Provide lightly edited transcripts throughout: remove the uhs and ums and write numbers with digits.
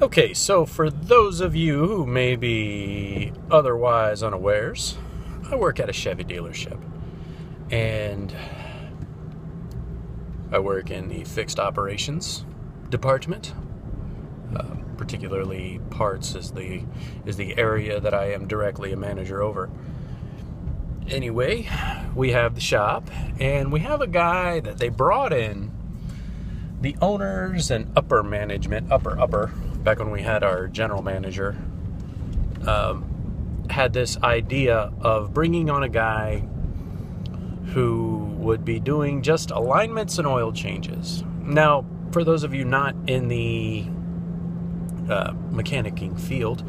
Okay, so for those of you who may be otherwise unawares, I work at a Chevy dealership, and I work in the fixed operations department. Particularly parts is the area that I am directly a manager over. Anyway, we have the shop, and we have a guy that they brought in. The owners and upper management, upper, back when we had our general manager, had this idea of bringing on a guy who would be doing just alignments and oil changes. Now, for those of you not in the mechanicking field,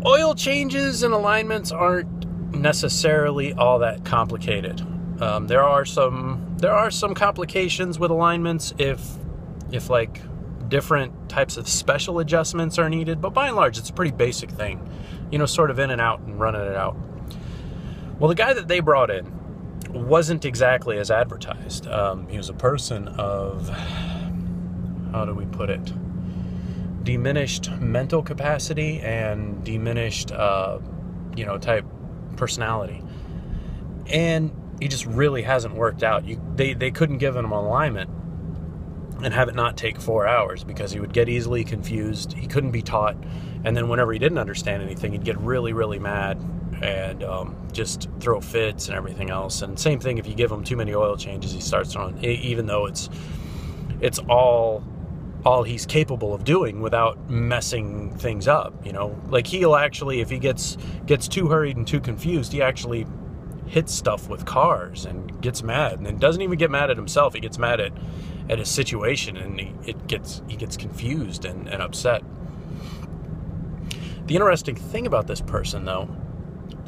oil changes and alignments aren't necessarily all that complicated. There are some complications with alignments if like different types of special adjustments are needed, but by and large it's a pretty basic thing, sort of in and out and running it out. Well, the guy that they brought in wasn't exactly as advertised. He was a person of, how do we put it, diminished mental capacity and diminished type personality, and he just really hasn't worked out. They couldn't give him an alignment and have it not take 4 hours because he would get easily confused. He couldn't be taught, and then whenever he didn't understand anything, he'd get really, really mad and just throw fits and everything else. And same thing if you give him too many oil changes, he starts throwing, even though it's all he's capable of doing without messing things up. Like he'll actually, if he gets too hurried and too confused, he actually hits stuff with cars and gets mad, and doesn't even get mad at himself. He gets mad at his situation, and he gets confused and upset. The interesting thing about this person, though,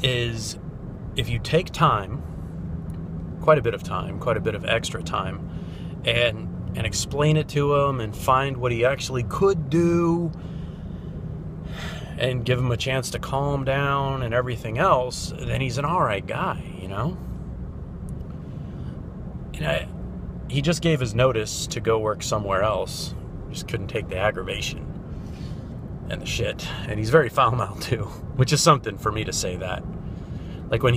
is if you take time, quite a bit of extra time, and explain it to him and find what he actually could do and give him a chance to calm down and everything else, then he's an alright guy, he just gave his notice to go work somewhere else. Just couldn't take the aggravation and the shit. And he's very foul-mouthed too, which is something for me to say that. Like when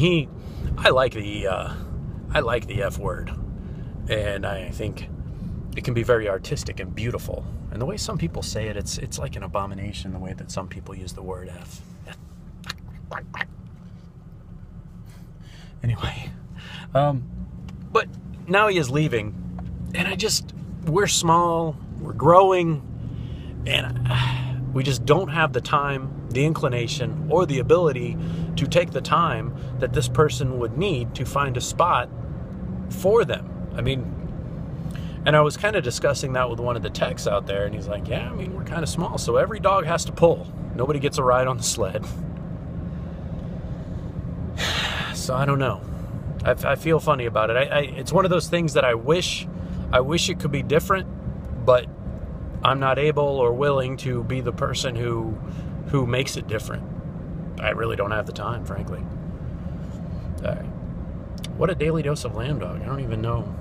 I like the F word, and I think it can be very artistic and beautiful. And the way some people say it, it's like an abomination the way that some people use the word F. Anyway, but now he is leaving, and we're small, we're growing, and we just don't have the time, the inclination, or the ability to take the time that this person would need to find a spot for them. And I was kind of discussing that with one of the techs out there, and he's like, yeah, we're kind of small, so every dog has to pull. Nobody gets a ride on the sled. So I don't know. I feel funny about it. It's one of those things that I wish it could be different, but I'm not able or willing to be the person who makes it different. I really don't have the time, frankly. All right. What a daily dose of Lambdog. I don't even know.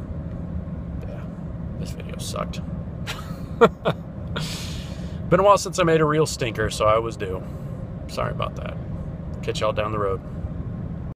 This video sucked. Been a while since I made a real stinker, so I was due. Sorry about that. Catch y'all down the road.